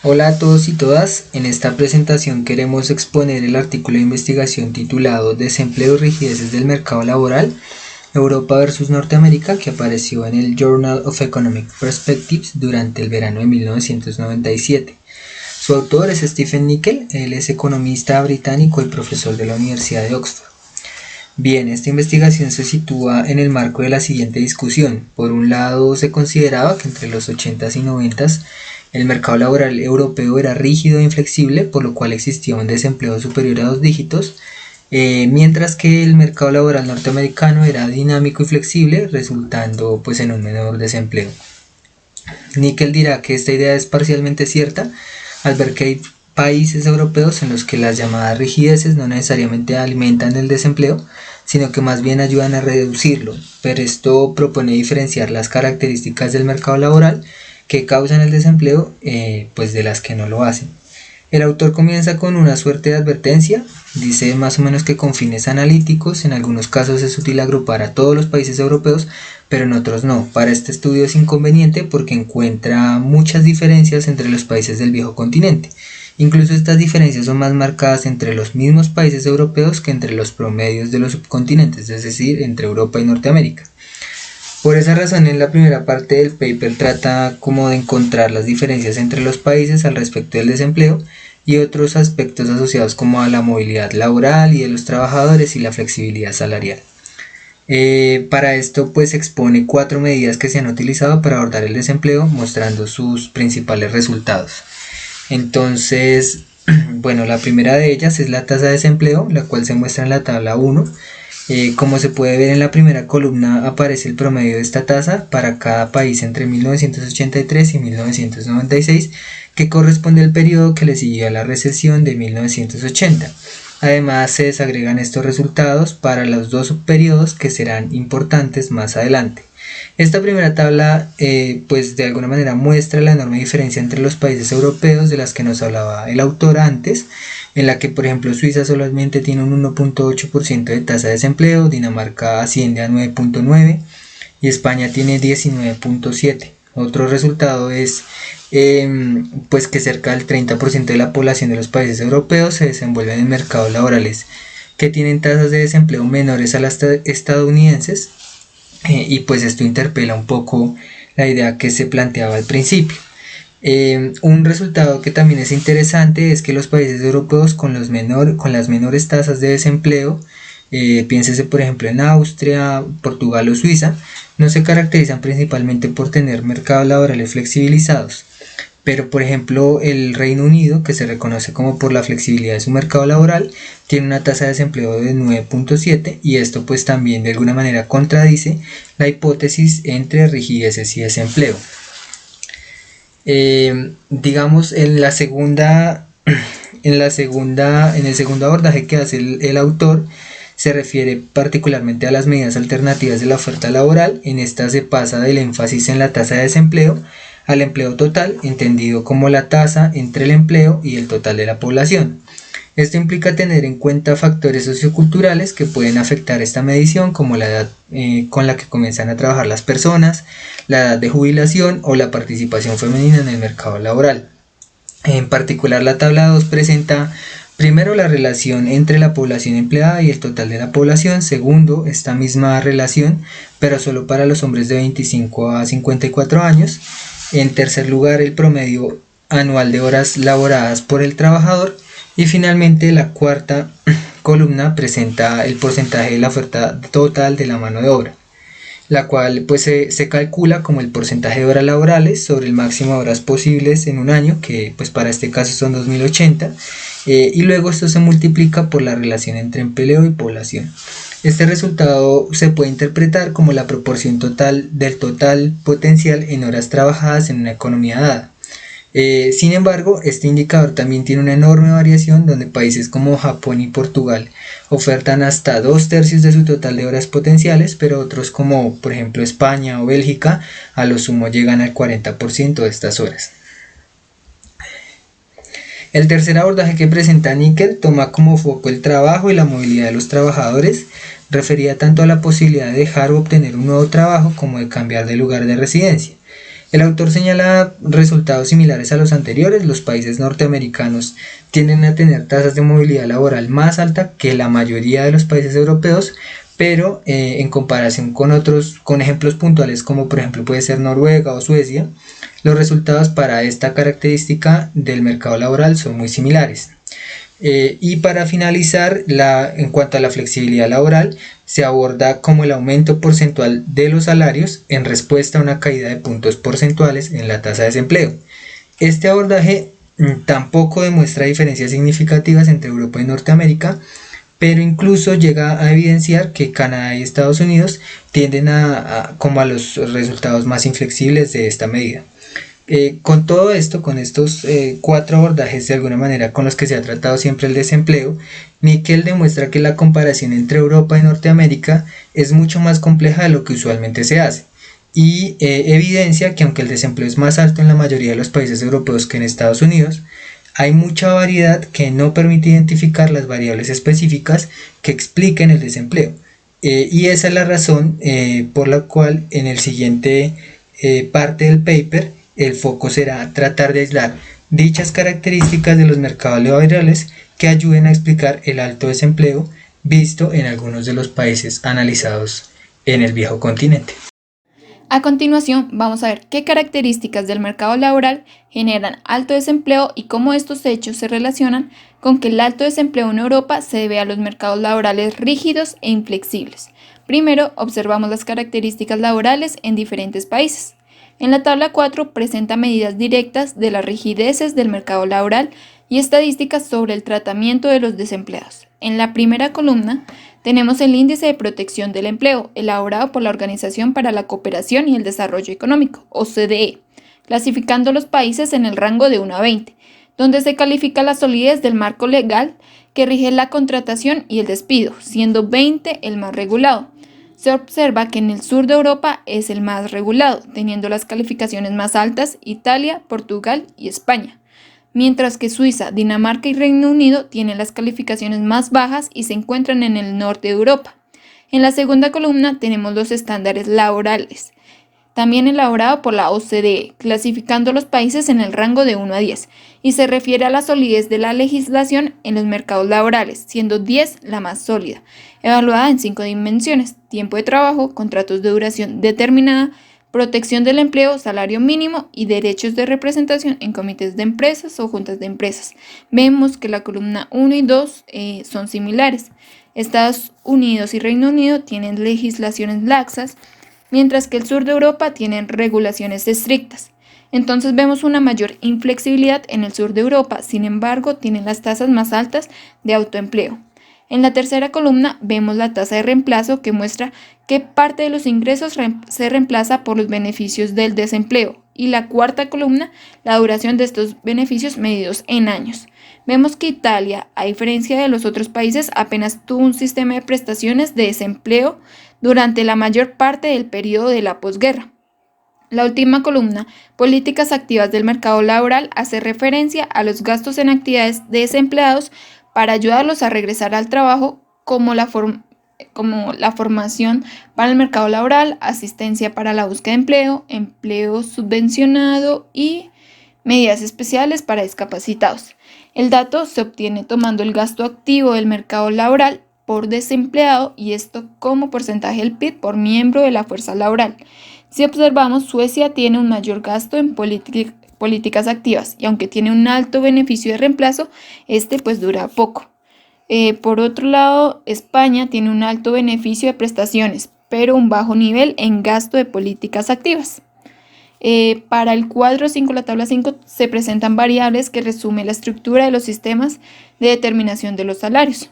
Hola a todos y todas, en esta presentación queremos exponer el artículo de investigación titulado Desempleo y rigideces del mercado laboral, Europa versus Norteamérica, que apareció en el Journal of Economic Perspectives durante el verano de 1997. Su autor es Stephen Nickel, él es economista británico y profesor de la Universidad de Oxford. Bien, esta investigación se sitúa en el marco de la siguiente discusión. Por un lado, se consideraba que entre los 80s y 90s el mercado laboral europeo era rígido e inflexible, por lo cual existía un desempleo superior a 2 dígitos, mientras que el mercado laboral norteamericano era dinámico y flexible, resultando pues en un menor desempleo. Nickel dirá que esta idea es parcialmente cierta, al ver que hay países europeos en los que las llamadas rigideces no necesariamente alimentan el desempleo, sino que más bien ayudan a reducirlo, pero esto propone diferenciar las características del mercado laboral que causan el desempleo pues de las que no lo hacen. El autor comienza con una suerte de advertencia, dice más o menos que con fines analíticos, en algunos casos es útil agrupar a todos los países europeos, pero en otros no. Para este estudio es inconveniente porque encuentra muchas diferencias entre los países del viejo continente. Incluso estas diferencias son más marcadas entre los mismos países europeos que entre los promedios de los subcontinentes, es decir, entre Europa y Norteamérica. Por esa razón, en la primera parte del paper trata como de encontrar las diferencias entre los países al respecto del desempleo y otros aspectos asociados como a la movilidad laboral y de los trabajadores y la flexibilidad salarial. Para esto pues expone 4 medidas que se han utilizado para abordar el desempleo, mostrando sus principales resultados. Entonces, bueno, la primera de ellas es la tasa de desempleo, la cual se muestra en la tabla 1. Como se puede ver en la primera columna, aparece el promedio de esta tasa para cada país entre 1983 y 1996, que corresponde al periodo que le siguió a la recesión de 1980. Además, se desagregan estos resultados para los dos subperiodos que serán importantes más adelante. Esta primera tabla pues de alguna manera muestra la enorme diferencia entre los países europeos de las que nos hablaba el autor antes, en la que por ejemplo Suiza solamente tiene un 1.8% de tasa de desempleo, Dinamarca asciende a 9.9% y España tiene 19.7%. Otro resultado es pues que cerca del 30% de la población de los países europeos se desenvuelven en mercados laborales que tienen tasas de desempleo menores a las estadounidenses. Y pues esto interpela un poco la idea que se planteaba al principio. Un resultado que también es interesante es que los países europeos con las menores tasas de desempleo, piénsese por ejemplo en Austria, Portugal o Suiza, no se caracterizan principalmente por tener mercados laborales flexibilizados. Pero por ejemplo el Reino Unido, que se reconoce como por la flexibilidad de su mercado laboral, tiene una tasa de desempleo de 9.7 y esto pues también de alguna manera contradice la hipótesis entre rigideces y desempleo. Digamos en el segundo abordaje que hace el autor, se refiere particularmente a las medidas alternativas de la oferta laboral. En esta se pasa del énfasis en la tasa de desempleo al empleo total, entendido como la tasa entre el empleo y el total de la población. Esto implica tener en cuenta factores socioculturales que pueden afectar esta medición, como la edad con la que comienzan a trabajar las personas, la edad de jubilación o la participación femenina en el mercado laboral. En particular, la tabla 2 presenta primero la relación entre la población empleada y el total de la población, segundo esta misma relación, pero solo para los hombres de 25 a 54 años, en tercer lugar el promedio anual de horas laboradas por el trabajador y finalmente la cuarta columna presenta el porcentaje de la oferta total de la mano de obra, la cual pues se calcula como el porcentaje de horas laborales sobre el máximo de horas posibles en un año, que pues para este caso son 2080, y luego esto se multiplica por la relación entre empleo y población. Este resultado se puede interpretar como la proporción total del total potencial en horas trabajadas en una economía dada. Sin embargo, este indicador también tiene una enorme variación, donde países como Japón y Portugal ofertan hasta 2/3 de su total de horas potenciales, pero otros como por ejemplo España o Bélgica a lo sumo llegan al 40% de estas horas. El tercer abordaje que presenta Nickel toma como foco el trabajo y la movilidad de los trabajadores, referida tanto a la posibilidad de dejar o obtener un nuevo trabajo como de cambiar de lugar de residencia. El autor señala resultados similares a los anteriores. Los países norteamericanos tienden a tener tasas de movilidad laboral más alta que la mayoría de los países europeos, pero en comparación con otros, con ejemplos puntuales como por ejemplo puede ser Noruega o Suecia, los resultados para esta característica del mercado laboral son muy similares. Y para finalizar, en cuanto a la flexibilidad laboral, se aborda como el aumento porcentual de los salarios en respuesta a una caída de puntos porcentuales en la tasa de desempleo. Este abordaje tampoco demuestra diferencias significativas entre Europa y Norteamérica, pero incluso llega a evidenciar que Canadá y Estados Unidos tienden como a los resultados más inflexibles de esta medida. Con todo esto, con estos 4 abordajes de alguna manera con los que se ha tratado siempre el desempleo, Nickel demuestra que la comparación entre Europa y Norteamérica es mucho más compleja de lo que usualmente se hace, y evidencia que aunque el desempleo es más alto en la mayoría de los países europeos que en Estados Unidos, hay mucha variedad que no permite identificar las variables específicas que expliquen el desempleo. Y esa es la razón por la cual en el siguiente parte del paper el foco será tratar de aislar dichas características de los mercados laborales que ayuden a explicar el alto desempleo visto en algunos de los países analizados en el viejo continente. A continuación, vamos a ver qué características del mercado laboral generan alto desempleo y cómo estos hechos se relacionan con que el alto desempleo en Europa se debe a los mercados laborales rígidos e inflexibles. Primero, observamos las características laborales en diferentes países. En la tabla 4 presenta medidas directas de las rigideces del mercado laboral y estadísticas sobre el tratamiento de los desempleados. En la primera columna tenemos el Índice de Protección del Empleo, elaborado por la Organización para la Cooperación y el Desarrollo Económico, OCDE, clasificando los países en el rango de 1 a 20, donde se califica la solidez del marco legal que rige la contratación y el despido, siendo 20 el más regulado. Se observa que en el sur de Europa es el más regulado, teniendo las calificaciones más altas Italia, Portugal y España, mientras que Suiza, Dinamarca y Reino Unido tienen las calificaciones más bajas y se encuentran en el norte de Europa. En la segunda columna tenemos los estándares laborales, también elaborado por la OCDE, clasificando los países en el rango de 1 a 10, y se refiere a la solidez de la legislación en los mercados laborales, siendo 10 la más sólida, evaluada en 5 dimensiones: tiempo de trabajo, contratos de duración determinada, protección del empleo, salario mínimo y derechos de representación en comités de empresas o juntas de empresas. Vemos que la columna 1 y 2 son similares. Estados Unidos y Reino Unido tienen legislaciones laxas, mientras que el sur de Europa tiene regulaciones estrictas. Entonces vemos una mayor inflexibilidad en el sur de Europa, sin embargo tienen las tasas más altas de autoempleo. En la tercera columna vemos la tasa de reemplazo, que muestra qué parte de los ingresos se reemplaza por los beneficios del desempleo, y la cuarta columna, la duración de estos beneficios medidos en años. Vemos que Italia, a diferencia de los otros países, apenas tuvo un sistema de prestaciones de desempleo durante la mayor parte del periodo de la posguerra. La última columna, políticas activas del mercado laboral, hace referencia a los gastos en actividades de desempleados para ayudarlos a regresar al trabajo, como la formación para el mercado laboral, asistencia para la búsqueda de empleo, empleo subvencionado y medidas especiales para discapacitados. El dato se obtiene tomando el gasto activo del mercado laboral por desempleado, y esto como porcentaje del PIB por miembro de la fuerza laboral. Si observamos, Suecia tiene un mayor gasto en políticas activas, y aunque tiene un alto beneficio de reemplazo, pues dura poco. Por otro lado, España tiene un alto beneficio de prestaciones, pero un bajo nivel en gasto de políticas activas. Para el cuadro 5, la tabla 5, se presentan variables que resumen la estructura de los sistemas de determinación de los salarios.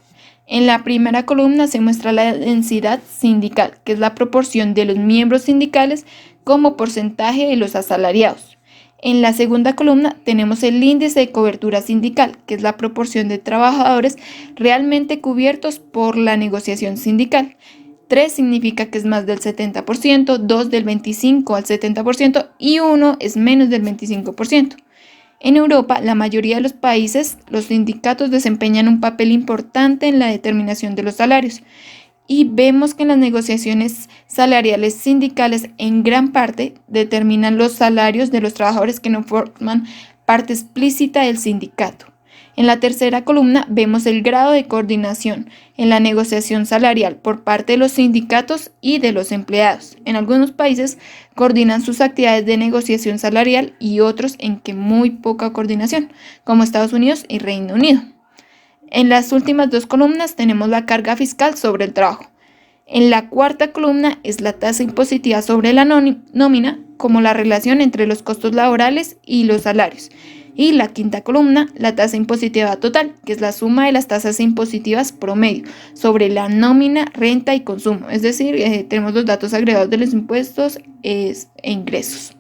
En la primera columna se muestra la densidad sindical, que es la proporción de los miembros sindicales como porcentaje de los asalariados. En la segunda columna tenemos el índice de cobertura sindical, que es la proporción de trabajadores realmente cubiertos por la negociación sindical. 3 significa que es más del 70%, 2 del 25 al 70% y 1 es menos del 25%. En Europa, la mayoría de los países, los sindicatos desempeñan un papel importante en la determinación de los salarios. y vemos que las negociaciones salariales sindicales en gran parte determinan los salarios de los trabajadores que no forman parte explícita del sindicato. En la tercera columna vemos el grado de coordinación en la negociación salarial por parte de los sindicatos y de los empleados. En algunos países coordinan sus actividades de negociación salarial y otros en que muy poca coordinación, como Estados Unidos y Reino Unido. En las últimas dos columnas tenemos la carga fiscal sobre el trabajo. En la cuarta columna es la tasa impositiva sobre la nómina, como la relación entre los costos laborales y los salarios. Y la quinta columna, la tasa impositiva total, que es la suma de las tasas impositivas promedio sobre la nómina, renta y consumo. Es decir, tenemos los datos agregados de los impuestos e ingresos.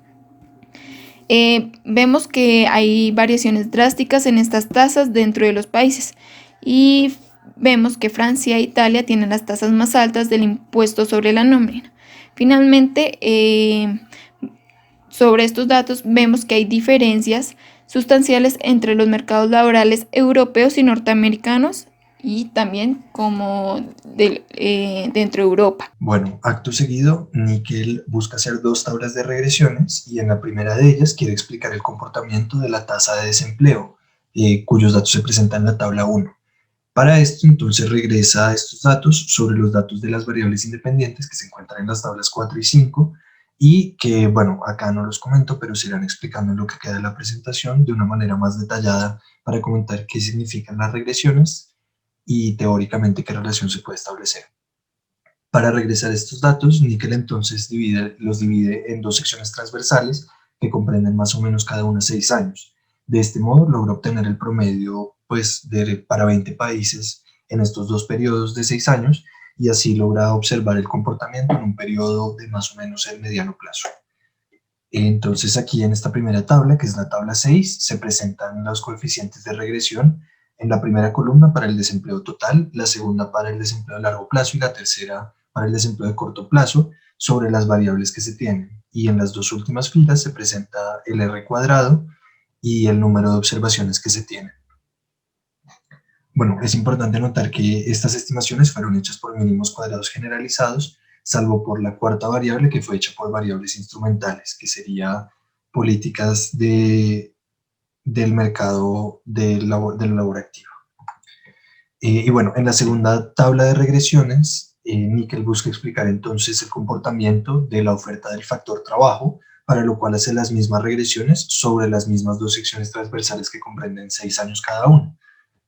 Vemos que hay variaciones drásticas en estas tasas dentro de los países y vemos que Francia e Italia tienen las tasas más altas del impuesto sobre la nómina. Finalmente, sobre estos datos vemos que hay diferencias sustanciales entre los mercados laborales europeos y norteamericanos y también como dentro de Europa. Bueno, acto seguido, Níquel busca hacer dos tablas de regresiones y en la primera de ellas quiere explicar el comportamiento de la tasa de desempleo, cuyos datos se presentan en la tabla 1. Para esto, entonces, regresa a estos datos sobre los datos de las variables independientes que se encuentran en las tablas 4 y 5 y que, bueno, acá no los comento, pero se irán explicando en lo que queda de la presentación de una manera más detallada para comentar qué significan las regresiones y teóricamente qué relación se puede establecer. Para regresar a estos datos, Níquel entonces los divide en dos secciones transversales que comprenden más o menos cada una 6 años. De este modo logra obtener el promedio para 20 países en estos dos periodos de 6 años y así logra observar el comportamiento en un periodo de más o menos el mediano plazo. Entonces aquí en esta primera tabla, que es la tabla 6, se presentan los coeficientes de regresión en la primera columna para el desempleo total, la segunda para el desempleo a largo plazo y la tercera para el desempleo de corto plazo sobre las variables que se tienen. Y en las dos últimas filas se presenta el R cuadrado y el número de observaciones que se tienen. Bueno, es importante notar que estas estimaciones fueron hechas por mínimos cuadrados generalizados, salvo por la cuarta variable que fue hecha por variables instrumentales, que sería políticas del mercado del labor activo. Y bueno, en la segunda tabla de regresiones, Níquel busca explicar entonces el comportamiento de la oferta del factor trabajo, para lo cual hace las mismas regresiones sobre las mismas dos secciones transversales que comprenden 6 años cada una.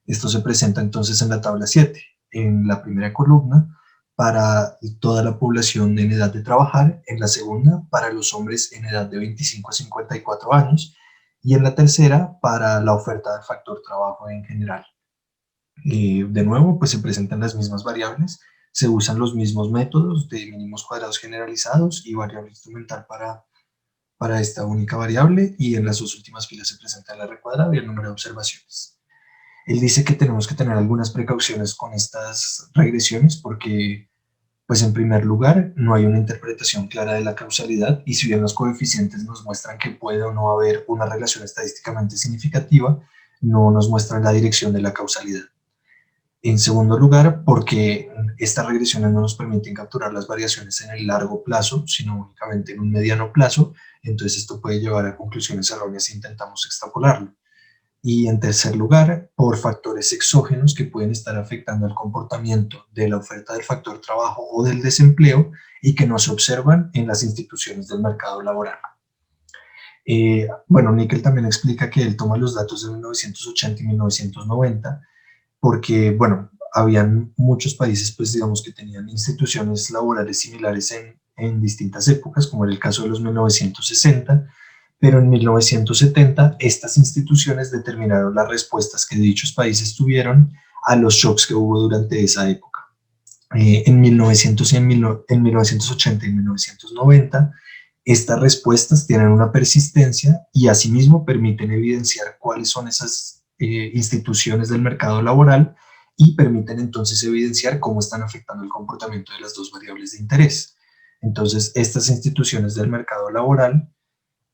Esto se presenta entonces en la tabla 7, en la primera columna para toda la población en edad de trabajar, en la segunda para los hombres en edad de 25 a 54 años y en la tercera para la oferta del factor trabajo en general. De nuevo, pues se presentan las mismas variables, se usan los mismos métodos de mínimos cuadrados generalizados y variable instrumental para esta única variable y en las dos últimas filas se presenta el R cuadrado y el número de observaciones. Él dice que tenemos que tener algunas precauciones con estas regresiones porque, pues en primer lugar, no hay una interpretación clara de la causalidad y si bien los coeficientes nos muestran que puede o no haber una relación estadísticamente significativa, no nos muestran la dirección de la causalidad. En segundo lugar, porque estas regresiones no nos permiten capturar las variaciones en el largo plazo, sino únicamente en un mediano plazo, entonces esto puede llevar a conclusiones erróneas si intentamos extrapolarlo. Y en tercer lugar, por factores exógenos que pueden estar afectando el comportamiento de la oferta del factor trabajo o del desempleo y que no se observan en las instituciones del mercado laboral. Bueno, Níquel también explica que él toma los datos de 1980 y 1990 porque, bueno, habían muchos países, pues digamos que tenían instituciones laborales similares en distintas épocas, como era el caso de los 1960, pero en 1970 estas instituciones determinaron las respuestas que dichos países tuvieron a los shocks que hubo durante esa época. En 1980 y 1990, estas respuestas tienen una persistencia y asimismo permiten evidenciar cuáles son esas instituciones del mercado laboral y permiten entonces evidenciar cómo están afectando el comportamiento de las dos variables de interés. Entonces, estas instituciones del mercado laboral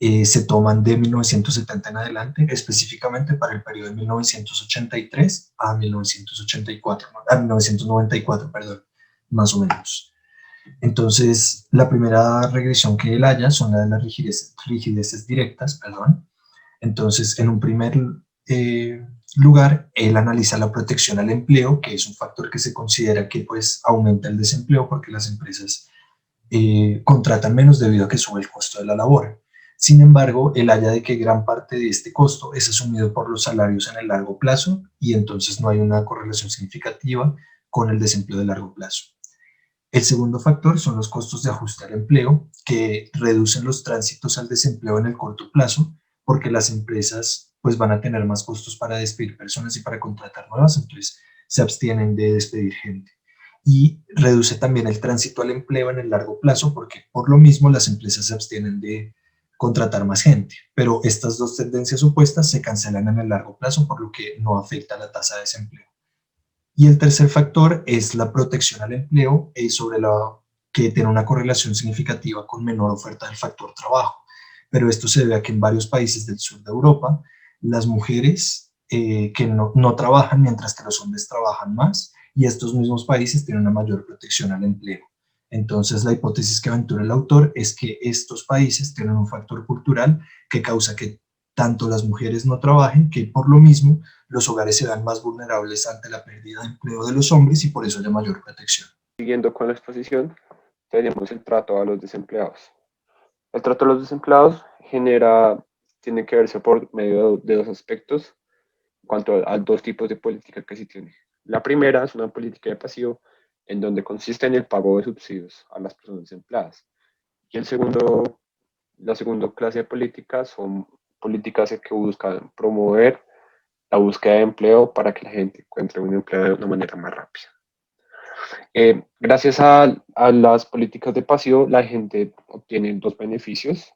se toman de 1970 en adelante, específicamente para el periodo de 1983 a 1994, perdón. más o menos. Entonces, la primera regresión que él halla son las de las rigideces directas, perdón. Entonces, en un primer lugar, él analiza la protección al empleo, que es un factor que se considera que pues aumenta el desempleo porque las empresas contratan menos debido a que sube el costo de la labor. Sin embargo, él halla de que gran parte de este costo es asumido por los salarios en el largo plazo y entonces no hay una correlación significativa con el desempleo de largo plazo. El segundo factor son los costos de ajuste al empleo, que reducen los tránsitos al desempleo en el corto plazo, porque las empresas pues van a tener más costos para despedir personas y para contratar nuevas, entonces se abstienen de despedir gente. Y reduce también el tránsito al empleo en el largo plazo, porque por lo mismo las empresas se abstienen de contratar más gente. Pero estas dos tendencias opuestas se cancelan en el largo plazo, por lo que no afecta la tasa de desempleo. Y el tercer factor es la protección al empleo, sobre la que tiene una correlación significativa con menor oferta del factor trabajo. Pero esto se debe a que en varios países del sur de Europa, las mujeres que no trabajan mientras que los hombres trabajan más, y estos mismos países tienen una mayor protección al empleo. Entonces, la hipótesis que aventura el autor es que estos países tienen un factor cultural que causa que tanto las mujeres no trabajen, que por lo mismo los hogares se dan más vulnerables ante la pérdida de empleo de los hombres y por eso hay mayor protección. Siguiendo con la exposición, tenemos el trato a los desempleados. El trato a los desempleados tiene que verse por medio de dos aspectos en cuanto a dos tipos de política que se tiene. La primera es una política de pasivo, en donde consiste en el pago de subsidios a las personas desempleadas. Y la segunda clase de políticas son políticas que buscan promover la búsqueda de empleo para que la gente encuentre un empleo de una manera más rápida. Gracias a las políticas de pasivo, la gente obtiene dos beneficios.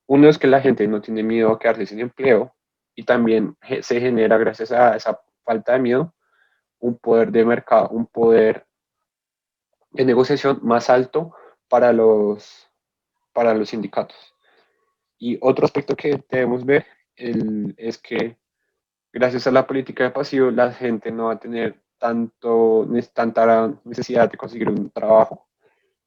Uno es que la gente no tiene miedo a quedarse sin empleo y también se genera, gracias a esa falta de miedo, un poder de mercado, un poder de negociación más alto para para los sindicatos. Y otro aspecto que debemos ver es que gracias a la política de pasivo, la gente no va a tener tanta necesidad de conseguir un trabajo,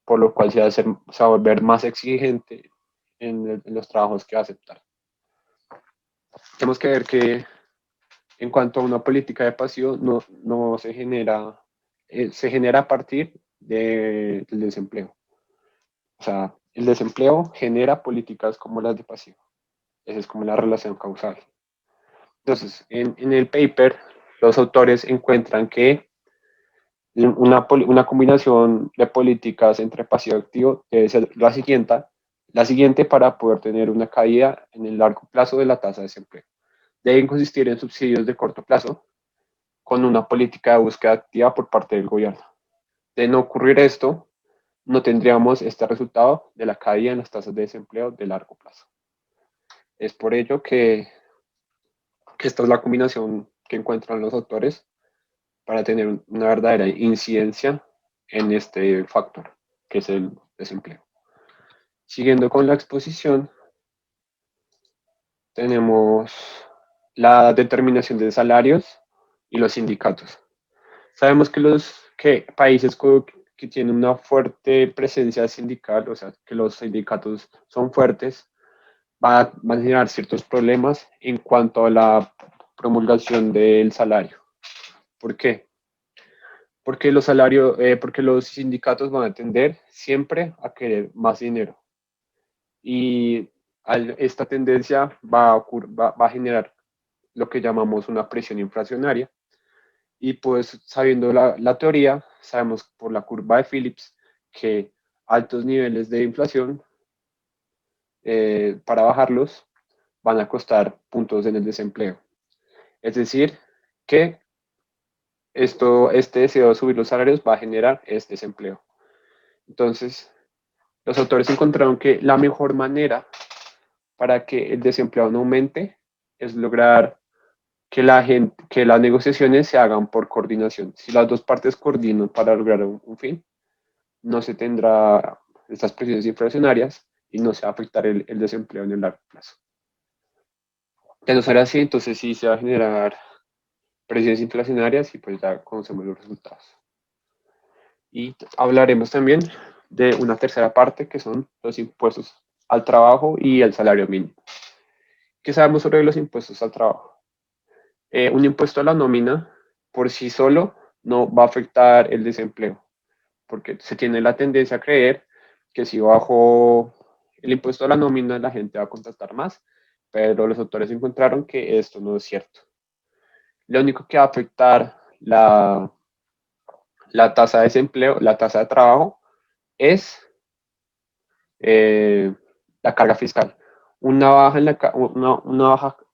por lo cual se va a volver más exigente en los trabajos que va a aceptar. Tenemos que ver que en cuanto a una política de pasivo, no se genera a partir del desempleo. O sea, el desempleo genera políticas como las de pasivo. Esa es como la relación causal. Entonces, en el paper, los autores encuentran que una combinación de políticas entre pasivo y activo debe ser la siguiente para poder tener una caída en el largo plazo de la tasa de desempleo. Deben consistir en subsidios de corto plazo con una política de búsqueda activa por parte del gobierno. De no ocurrir esto, no tendríamos este resultado de la caída en las tasas de desempleo de largo plazo. Es por ello que esta es la combinación que encuentran los autores para tener una verdadera incidencia en este factor, que es el desempleo. Siguiendo con la exposición, tenemos la determinación de salarios y los sindicatos. Sabemos que países que tienen una fuerte presencia sindical, o sea, que los sindicatos son fuertes, van a generar ciertos problemas en cuanto a la promulgación del salario. ¿Por qué? Porque los sindicatos van a tender siempre a querer más dinero. Y esta tendencia va a generar lo que llamamos una presión inflacionaria. Y pues sabiendo la teoría, sabemos por la curva de Phillips que altos niveles de inflación, para bajarlos, van a costar puntos en el desempleo. Es decir, que este deseo de subir los salarios va a generar este desempleo. Entonces, los autores encontraron que la mejor manera para que el desempleo no aumente es lograr que las negociaciones se hagan por coordinación. Si las dos partes coordinan para lograr un fin, no se tendrá estas presiones inflacionarias y no se va a afectar el desempleo en el largo plazo. De no ser así, entonces sí se va a generar presiones inflacionarias y pues ya conocemos los resultados. Y hablaremos también de una tercera parte que son los impuestos al trabajo y el salario mínimo. ¿Qué sabemos sobre los impuestos al trabajo? Un impuesto a la nómina por sí solo no va a afectar el desempleo, porque se tiene la tendencia a creer que si bajo el impuesto a la nómina la gente va a contratar más, pero los autores encontraron que esto no es cierto. Lo único que va a afectar la tasa de desempleo, la tasa de trabajo, es eh, la carga fiscal. Una baja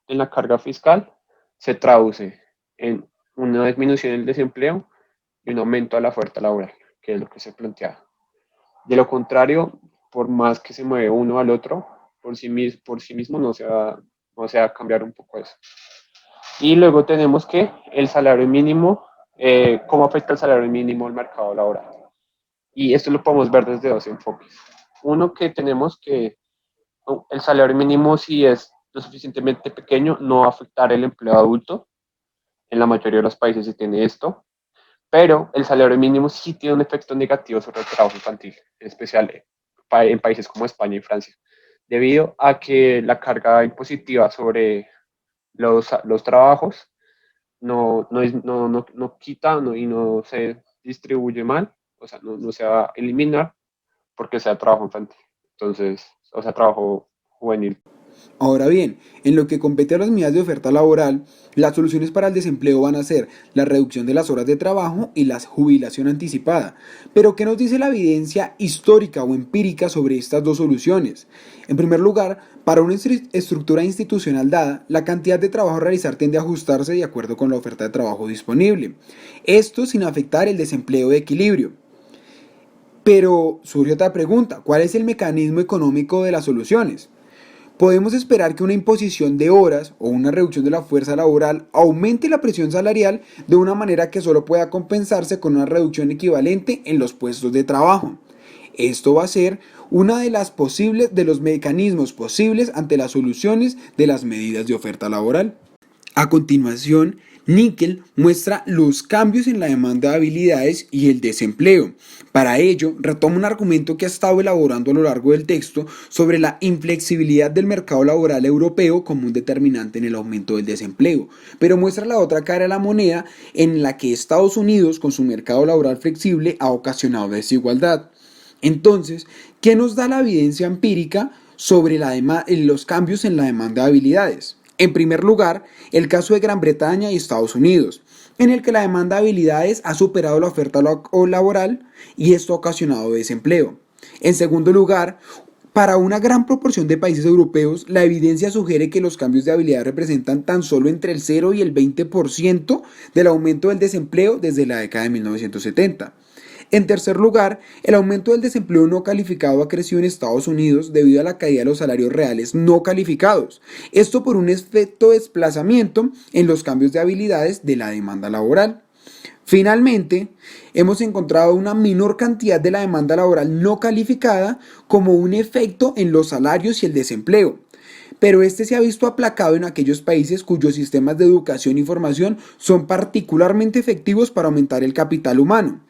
en la carga fiscal se traduce en una disminución del desempleo y un aumento a la oferta laboral, que es lo que se plantea. De lo contrario, por más que se mueve uno al otro, por sí mismo no se va a cambiar un poco eso. Y luego tenemos que el salario mínimo, cómo afecta el salario mínimo al mercado laboral. Y esto lo podemos ver desde dos enfoques. Uno que tenemos que el salario mínimo, si es lo suficientemente pequeño, no va a afectar el empleo adulto. En la mayoría de los países se tiene esto, pero el salario mínimo sí tiene un efecto negativo sobre el trabajo infantil, en especial en países como España y Francia, debido a que la carga impositiva sobre los trabajos no quita y no se distribuye mal, o sea, no se va a eliminar porque sea trabajo infantil, entonces, o sea, trabajo juvenil. Ahora bien, en lo que compete a las medidas de oferta laboral, las soluciones para el desempleo van a ser la reducción de las horas de trabajo y la jubilación anticipada. Pero, ¿qué nos dice la evidencia histórica o empírica sobre estas dos soluciones? En primer lugar, para una estructura institucional dada, la cantidad de trabajo a realizar tiende a ajustarse de acuerdo con la oferta de trabajo disponible. Esto sin afectar el desempleo de equilibrio. Pero surge otra pregunta, ¿cuál es el mecanismo económico de las soluciones? Podemos esperar que una imposición de horas o una reducción de la fuerza laboral aumente la presión salarial de una manera que solo pueda compensarse con una reducción equivalente en los puestos de trabajo. Esto va a ser una de los mecanismos posibles ante las soluciones de las medidas de oferta laboral. A continuación, Nickel muestra los cambios en la demanda de habilidades y el desempleo. Para ello, retoma un argumento que ha estado elaborando a lo largo del texto sobre la inflexibilidad del mercado laboral europeo como un determinante en el aumento del desempleo, pero muestra la otra cara de la moneda en la que Estados Unidos, con su mercado laboral flexible, ha ocasionado desigualdad. Entonces, ¿qué nos da la evidencia empírica sobre los cambios en la demanda de habilidades? En primer lugar, el caso de Gran Bretaña y Estados Unidos, en el que la demanda de habilidades ha superado la oferta laboral y esto ha ocasionado desempleo. En segundo lugar, para una gran proporción de países europeos, la evidencia sugiere que los cambios de habilidad representan tan solo entre el 0 y el 20% del aumento del desempleo desde la década de 1970. En tercer lugar, el aumento del desempleo no calificado ha crecido en Estados Unidos debido a la caída de los salarios reales no calificados. Esto por un efecto de desplazamiento en los cambios de habilidades de la demanda laboral. Finalmente, hemos encontrado una menor cantidad de la demanda laboral no calificada como un efecto en los salarios y el desempleo. Pero este se ha visto aplacado en aquellos países cuyos sistemas de educación y formación son particularmente efectivos para aumentar el capital humano.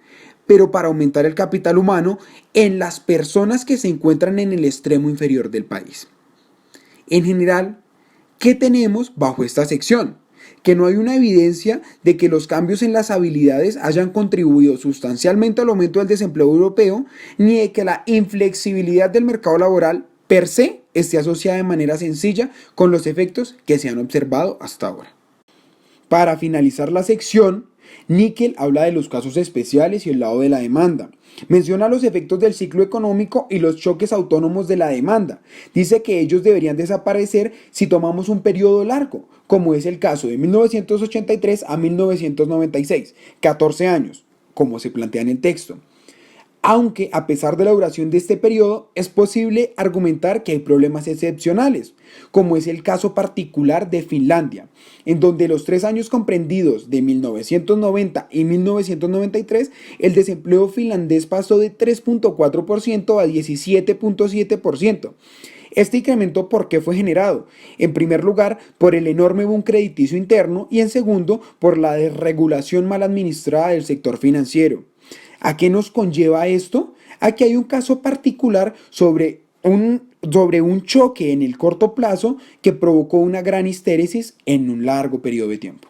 Pero para aumentar el capital humano en las personas que se encuentran en el extremo inferior del país. En general, ¿qué tenemos bajo esta sección? Que no hay una evidencia de que los cambios en las habilidades hayan contribuido sustancialmente al aumento del desempleo europeo, ni de que la inflexibilidad del mercado laboral per se esté asociada de manera sencilla con los efectos que se han observado hasta ahora. Para finalizar la sección, Nickel habla de los casos especiales y el lado de la demanda. Menciona los efectos del ciclo económico y los choques autónomos de la demanda. Dice que ellos deberían desaparecer si tomamos un periodo largo, como es el caso de 1983 a 1996, 14 años, como se plantea en el texto. Aunque a pesar de la duración de este periodo, es posible argumentar que hay problemas excepcionales, como es el caso particular de Finlandia, en donde los 3 años comprendidos de 1990 y 1993, el desempleo finlandés pasó de 3.4% a 17.7%. Este incremento, ¿por qué fue generado? En primer lugar, por el enorme boom crediticio interno y en segundo, por la desregulación mal administrada del sector financiero. ¿A qué nos conlleva esto? Aquí hay un caso particular sobre un choque en el corto plazo que provocó una gran histéresis en un largo periodo de tiempo.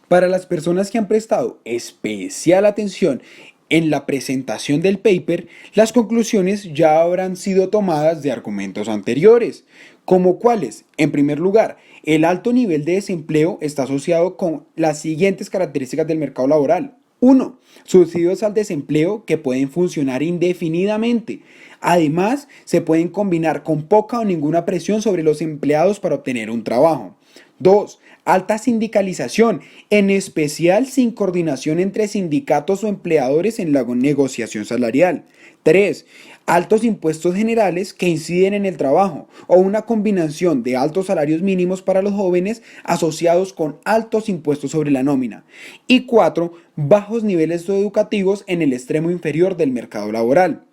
Para las personas que han prestado especial atención en la presentación del paper, las conclusiones ya habrán sido tomadas de argumentos anteriores, como cuáles. En primer lugar, el alto nivel de desempleo está asociado con las siguientes características del mercado laboral. 1. Subsidios al desempleo que pueden funcionar indefinidamente. Además, se pueden combinar con poca o ninguna presión sobre los empleados para obtener un trabajo. 2. Alta sindicalización, en especial sin coordinación entre sindicatos o empleadores en la negociación salarial. 3. Altos impuestos generales que inciden en el trabajo o una combinación de altos salarios mínimos para los jóvenes asociados con altos impuestos sobre la nómina. Y 4. Bajos niveles educativos en el extremo inferior del mercado laboral.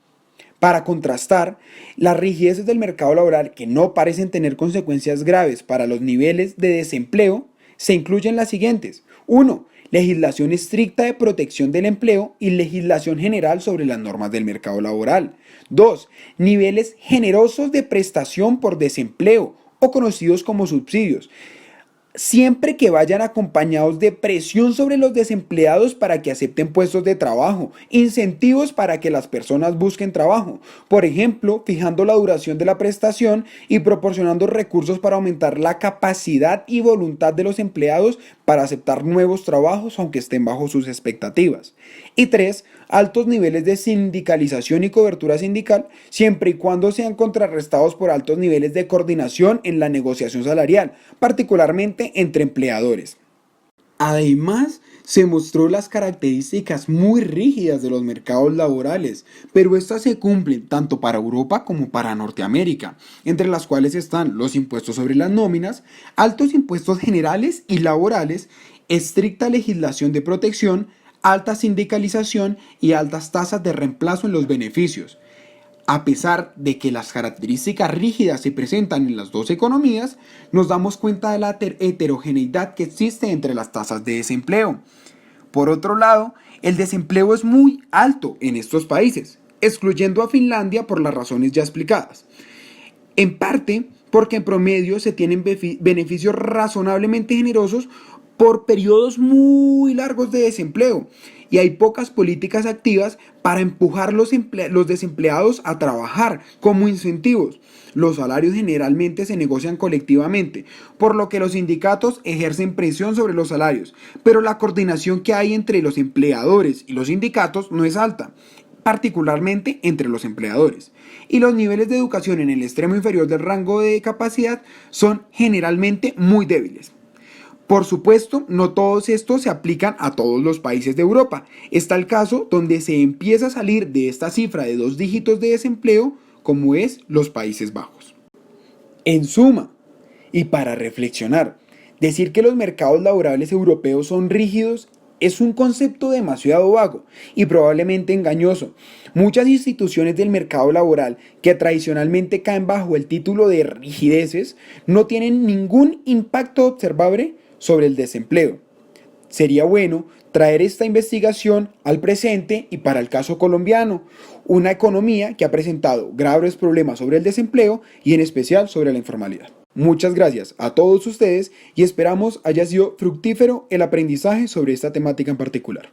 Para contrastar, las rigideces del mercado laboral que no parecen tener consecuencias graves para los niveles de desempleo se incluyen las siguientes. 1. Legislación estricta de protección del empleo y legislación general sobre las normas del mercado laboral. 2. Niveles generosos de prestación por desempleo o conocidos como subsidios, siempre que vayan acompañados de presión sobre los desempleados para que acepten puestos de trabajo, incentivos para que las personas busquen trabajo, por ejemplo, fijando la duración de la prestación y proporcionando recursos para aumentar la capacidad y voluntad de los empleados para aceptar nuevos trabajos aunque estén bajo sus expectativas. Y 3. Altos niveles de sindicalización y cobertura sindical, siempre y cuando sean contrarrestados por altos niveles de coordinación en la negociación salarial, particularmente entre empleadores. Además, se mostró las características muy rígidas de los mercados laborales, pero estas se cumplen tanto para Europa como para Norteamérica, entre las cuales están los impuestos sobre las nóminas, altos impuestos generales y laborales, estricta legislación de protección, alta sindicalización y altas tasas de reemplazo en los beneficios. A pesar de que las características rígidas se presentan en las dos economías, nos damos cuenta de la heterogeneidad que existe entre las tasas de desempleo. Por otro lado, el desempleo es muy alto en estos países, excluyendo a Finlandia por las razones ya explicadas. En parte porque en promedio se tienen beneficios razonablemente generosos por periodos muy largos de desempleo y hay pocas políticas activas para empujar los desempleados a trabajar como incentivos. Los salarios generalmente se negocian colectivamente, por lo que los sindicatos ejercen presión sobre los salarios, pero la coordinación que hay entre los empleadores y los sindicatos no es alta, particularmente entre los empleadores. Y los niveles de educación en el extremo inferior del rango de capacidad son generalmente muy débiles. Por supuesto, no todos estos se aplican a todos los países de Europa. Está el caso donde se empieza a salir de esta cifra de 2 dígitos de desempleo, como es los Países Bajos. En suma, y para reflexionar, decir que los mercados laborales europeos son rígidos es un concepto demasiado vago y probablemente engañoso. Muchas instituciones del mercado laboral que tradicionalmente caen bajo el título de rigideces no tienen ningún impacto observable sobre el desempleo. Sería bueno traer esta investigación al presente y para el caso colombiano, una economía que ha presentado graves problemas sobre el desempleo y en especial sobre la informalidad. Muchas gracias a todos ustedes y esperamos haya sido fructífero el aprendizaje sobre esta temática en particular.